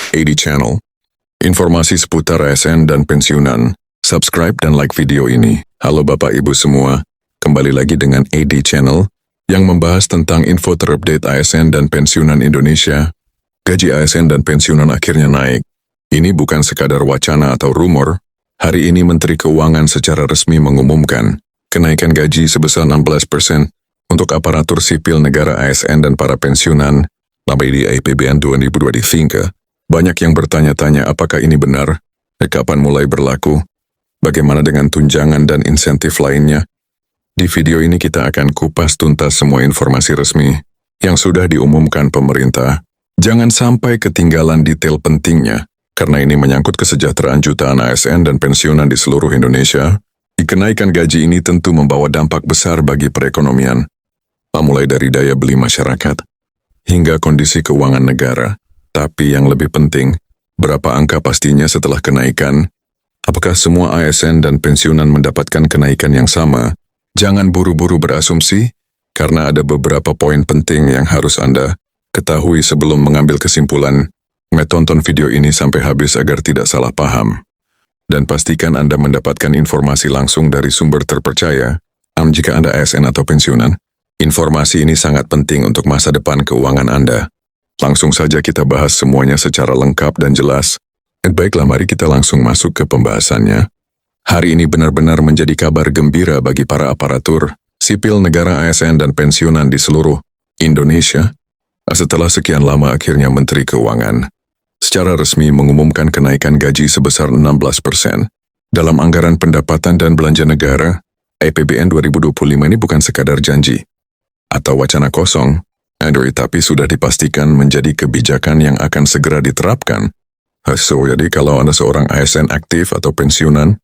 AD Channel. Informasi seputar ASN dan pensiunan. Subscribe dan like video ini. Halo Bapak Ibu semua, kembali lagi dengan AD Channel yang membahas tentang info terupdate ASN dan pensiunan Indonesia. Gaji ASN dan pensiunan akhirnya naik. Ini bukan sekadar wacana atau rumor. Hari ini Menteri Keuangan secara resmi mengumumkan kenaikan gaji sebesar 16% untuk aparatur sipil negara ASN dan para pensiunan labay di APBN 2023. Banyak yang bertanya-tanya apakah ini benar, kapan mulai berlaku, bagaimana dengan tunjangan dan insentif lainnya. Di video ini kita akan kupas tuntas semua informasi resmi yang sudah diumumkan pemerintah. Jangan sampai ketinggalan detail pentingnya, karena ini menyangkut kesejahteraan jutaan ASN dan pensiunan di seluruh Indonesia. Kenaikan gaji ini tentu membawa dampak besar bagi perekonomian, mulai dari daya beli masyarakat hingga kondisi keuangan negara. Tapi yang lebih penting, berapa angka pastinya setelah kenaikan? Apakah semua ASN dan pensiunan mendapatkan kenaikan yang sama? Jangan buru-buru berasumsi, karena ada beberapa poin penting yang harus Anda ketahui sebelum mengambil kesimpulan. Tonton video ini sampai habis agar tidak salah paham. Dan pastikan Anda mendapatkan informasi langsung dari sumber terpercaya. Jika Anda ASN atau pensiunan, informasi ini sangat penting untuk masa depan keuangan Anda. Langsung saja kita bahas semuanya secara lengkap dan jelas. Baiklah, mari kita langsung masuk ke pembahasannya. Hari ini benar-benar menjadi kabar gembira bagi para aparatur sipil negara ASN dan pensiunan di seluruh Indonesia. Setelah sekian lama akhirnya Menteri Keuangan secara resmi mengumumkan kenaikan gaji sebesar 16%. Dalam anggaran pendapatan dan belanja negara, APBN 2025 ini bukan sekadar janji atau wacana kosong, tapi sudah dipastikan menjadi kebijakan yang akan segera diterapkan. Jadi kalau Anda seorang ASN aktif atau pensiunan,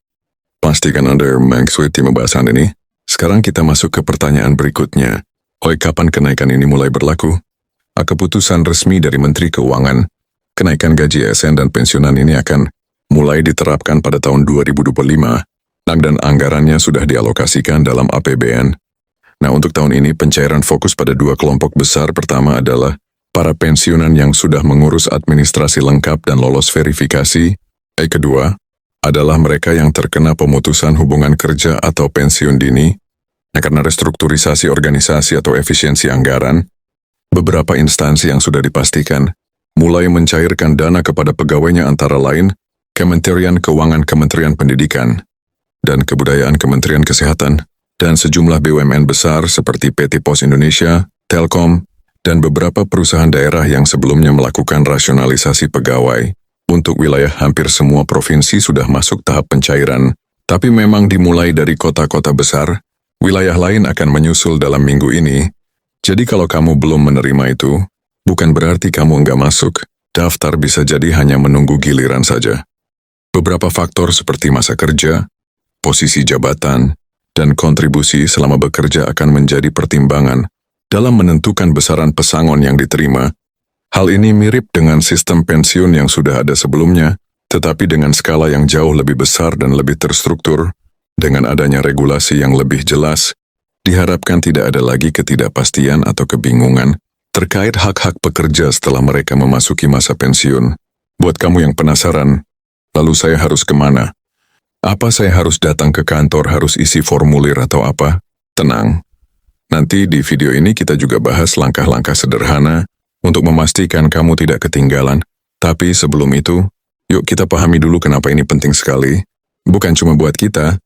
pastikan Anda mengikuti pembahasan ini. Sekarang kita masuk ke pertanyaan berikutnya. Kapan kenaikan ini mulai berlaku? Keputusan resmi dari Menteri Keuangan, kenaikan gaji ASN dan pensiunan ini akan mulai diterapkan pada tahun 2025, dan anggarannya sudah dialokasikan dalam APBN. Nah, untuk tahun ini pencairan fokus pada dua kelompok besar. Pertama adalah para pensiunan yang sudah mengurus administrasi lengkap dan lolos verifikasi. Kedua adalah mereka yang terkena pemutusan hubungan kerja atau pensiun dini. Karena restrukturisasi organisasi atau efisiensi anggaran, beberapa instansi yang sudah dipastikan mulai mencairkan dana kepada pegawainya antara lain Kementerian Keuangan, Kementerian Pendidikan dan Kebudayaan, Kementerian Kesehatan, dan sejumlah BUMN besar seperti PT Pos Indonesia, Telkom, dan beberapa perusahaan daerah yang sebelumnya melakukan rasionalisasi pegawai. Untuk wilayah hampir semua provinsi sudah masuk tahap pencairan, tapi memang dimulai dari kota-kota besar. Wilayah lain akan menyusul dalam minggu ini. Jadi kalau kamu belum menerima itu, bukan berarti kamu enggak masuk. Daftar bisa jadi hanya menunggu giliran saja. Beberapa faktor seperti masa kerja, posisi jabatan, dan kontribusi selama bekerja akan menjadi pertimbangan dalam menentukan besaran pesangon yang diterima. Hal ini mirip dengan sistem pensiun yang sudah ada sebelumnya, tetapi dengan skala yang jauh lebih besar dan lebih terstruktur. Dengan adanya regulasi yang lebih jelas, diharapkan tidak ada lagi ketidakpastian atau kebingungan terkait hak-hak pekerja setelah mereka memasuki masa pensiun. Buat kamu yang penasaran, lalu saya harus kemana? Apa saya harus datang ke kantor, harus isi formulir atau apa? Tenang. Nanti di video ini kita juga bahas langkah-langkah sederhana untuk memastikan kamu tidak ketinggalan. Tapi sebelum itu, yuk kita pahami dulu kenapa ini penting sekali. Bukan cuma buat kita,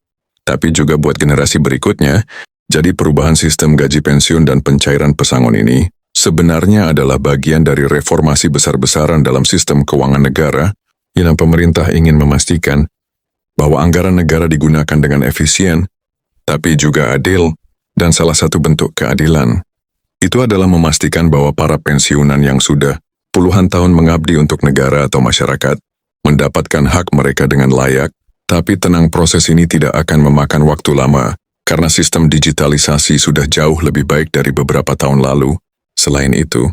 tapi juga buat generasi berikutnya. Jadi perubahan sistem gaji pensiun dan pencairan pesangon ini sebenarnya adalah bagian dari reformasi besar-besaran dalam sistem keuangan negara yang pemerintah ingin memastikan bahwa anggaran negara digunakan dengan efisien, tapi juga adil, dan salah satu bentuk keadilan itu adalah memastikan bahwa para pensiunan yang sudah puluhan tahun mengabdi untuk negara atau masyarakat mendapatkan hak mereka dengan layak. Tapi tenang, proses ini tidak akan memakan waktu lama, karena sistem digitalisasi sudah jauh lebih baik dari beberapa tahun lalu. Selain itu,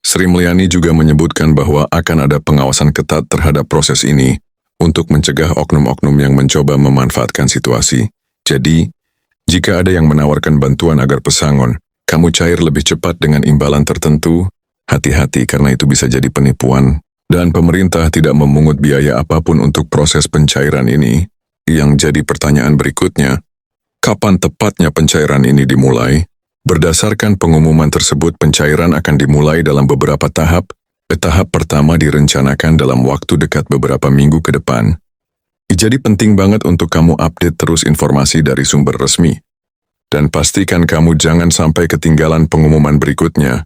Sri Mulyani juga menyebutkan bahwa akan ada pengawasan ketat terhadap proses ini untuk mencegah oknum-oknum yang mencoba memanfaatkan situasi. Jadi, jika ada yang menawarkan bantuan agar pesangon kamu cair lebih cepat dengan imbalan tertentu, hati-hati karena itu bisa jadi penipuan Dan pemerintah tidak memungut biaya apapun untuk proses pencairan ini. Yang jadi pertanyaan berikutnya, kapan tepatnya pencairan ini dimulai? Berdasarkan pengumuman tersebut, pencairan akan dimulai dalam beberapa tahap. Tahap pertama direncanakan dalam waktu dekat beberapa minggu ke depan. Jadi penting banget untuk kamu update terus informasi dari sumber resmi. Dan pastikan kamu jangan sampai ketinggalan pengumuman berikutnya.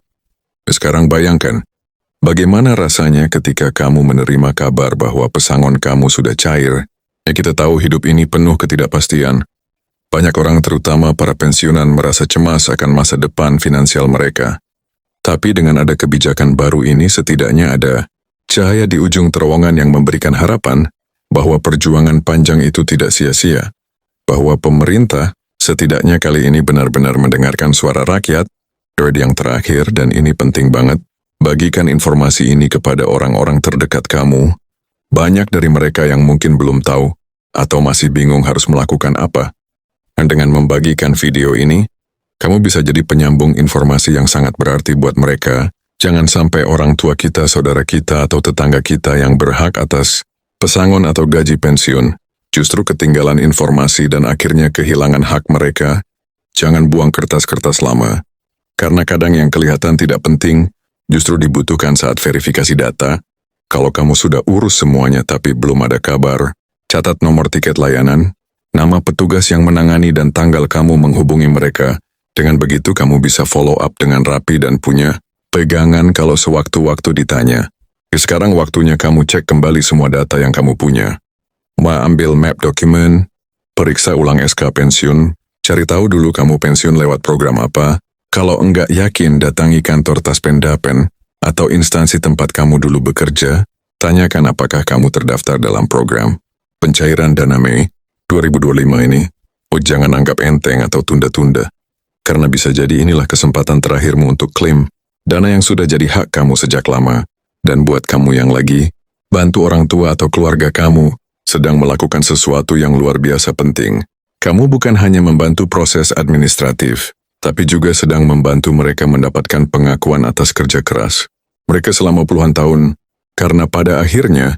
Sekarang bayangkan, bagaimana rasanya ketika kamu menerima kabar bahwa pesangon kamu sudah cair? Kita tahu hidup ini penuh ketidakpastian. Banyak orang terutama para pensiunan merasa cemas akan masa depan finansial mereka. Tapi dengan ada kebijakan baru ini setidaknya ada cahaya di ujung terowongan yang memberikan harapan bahwa perjuangan panjang itu tidak sia-sia. Bahwa pemerintah setidaknya kali ini benar-benar mendengarkan suara rakyat. Yang terakhir, dan ini penting banget, bagikan informasi ini kepada orang-orang terdekat kamu. Banyak dari mereka yang mungkin belum tahu atau masih bingung harus melakukan apa. Dan dengan membagikan video ini, kamu bisa jadi penyambung informasi yang sangat berarti buat mereka. Jangan sampai orang tua kita, saudara kita, atau tetangga kita yang berhak atas pesangon atau gaji pensiun justru ketinggalan informasi dan akhirnya kehilangan hak mereka. Jangan buang kertas-kertas lama. Karena kadang yang kelihatan tidak penting, justru dibutuhkan saat verifikasi data. Kalau kamu sudah urus semuanya tapi belum ada kabar, catat nomor tiket layanan, nama petugas yang menangani dan tanggal kamu menghubungi mereka. Dengan begitu kamu bisa follow up dengan rapi dan punya pegangan kalau sewaktu-waktu ditanya. Sekarang waktunya kamu cek kembali semua data yang kamu punya. Ambil map dokumen, periksa ulang SK pensiun, cari tahu dulu kamu pensiun lewat program apa. Kalau enggak yakin, datangi kantor Taspendapen atau instansi tempat kamu dulu bekerja, tanyakan apakah kamu terdaftar dalam program pencairan dana Mei 2025 ini. Jangan anggap enteng atau tunda-tunda, karena bisa jadi inilah kesempatan terakhirmu untuk klaim dana yang sudah jadi hak kamu sejak lama. Dan buat kamu yang lagi bantu orang tua atau keluarga kamu sedang melakukan sesuatu yang luar biasa penting. Kamu bukan hanya membantu proses administratif, tapi juga sedang membantu mereka mendapatkan pengakuan atas kerja keras mereka selama puluhan tahun, karena pada akhirnya,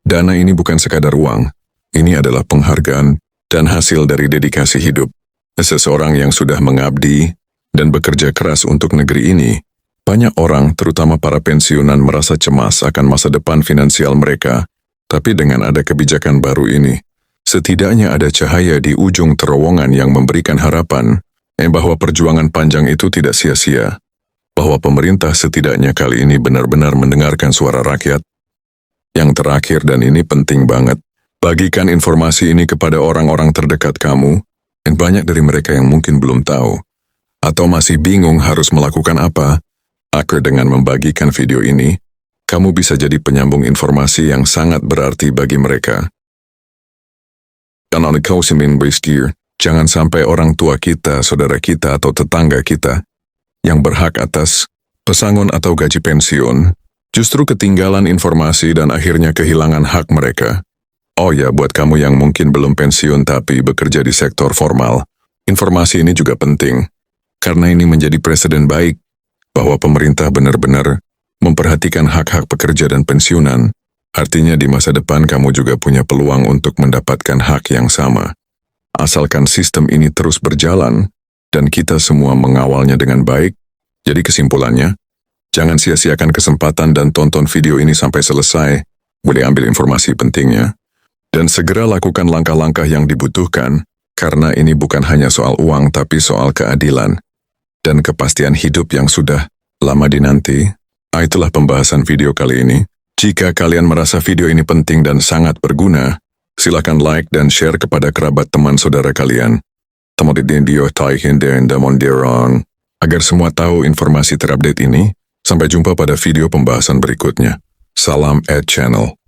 dana ini bukan sekadar uang, ini adalah penghargaan dan hasil dari dedikasi hidup. Seseorang yang sudah mengabdi dan bekerja keras untuk negeri ini. Banyak orang, terutama para pensiunan, merasa cemas akan masa depan finansial mereka, tapi dengan ada kebijakan baru ini, setidaknya ada cahaya di ujung terowongan yang memberikan harapan, bahwa perjuangan panjang itu tidak sia-sia, bahwa pemerintah setidaknya kali ini benar-benar mendengarkan suara rakyat. Yang terakhir, dan ini penting banget, bagikan informasi ini kepada orang-orang terdekat kamu, dan banyak dari mereka yang mungkin belum tahu, atau masih bingung harus melakukan apa. Dengan membagikan video ini, kamu bisa jadi penyambung informasi yang sangat berarti bagi mereka. Jangan sampai orang tua kita, saudara kita, atau tetangga kita yang berhak atas pesangon atau gaji pensiun justru ketinggalan informasi dan akhirnya kehilangan hak mereka. Buat kamu yang mungkin belum pensiun tapi bekerja di sektor formal, informasi ini juga penting, karena ini menjadi presiden baik bahwa pemerintah benar-benar memperhatikan hak-hak pekerja dan pensiunan. Artinya di masa depan kamu juga punya peluang untuk mendapatkan hak yang sama. Asalkan sistem ini terus berjalan, dan kita semua mengawalnya dengan baik. Jadi kesimpulannya, jangan sia-siakan kesempatan dan tonton video ini sampai selesai. Boleh ambil informasi pentingnya. Dan segera lakukan langkah-langkah yang dibutuhkan, karena ini bukan hanya soal uang tapi soal keadilan dan kepastian hidup yang sudah lama dinanti. Itulah pembahasan video kali ini. Jika kalian merasa video ini penting dan sangat berguna, silakan like dan share kepada kerabat teman saudara kalian. Agar semua tahu informasi terupdate ini. Sampai jumpa pada video pembahasan berikutnya. Salam Ed Channel.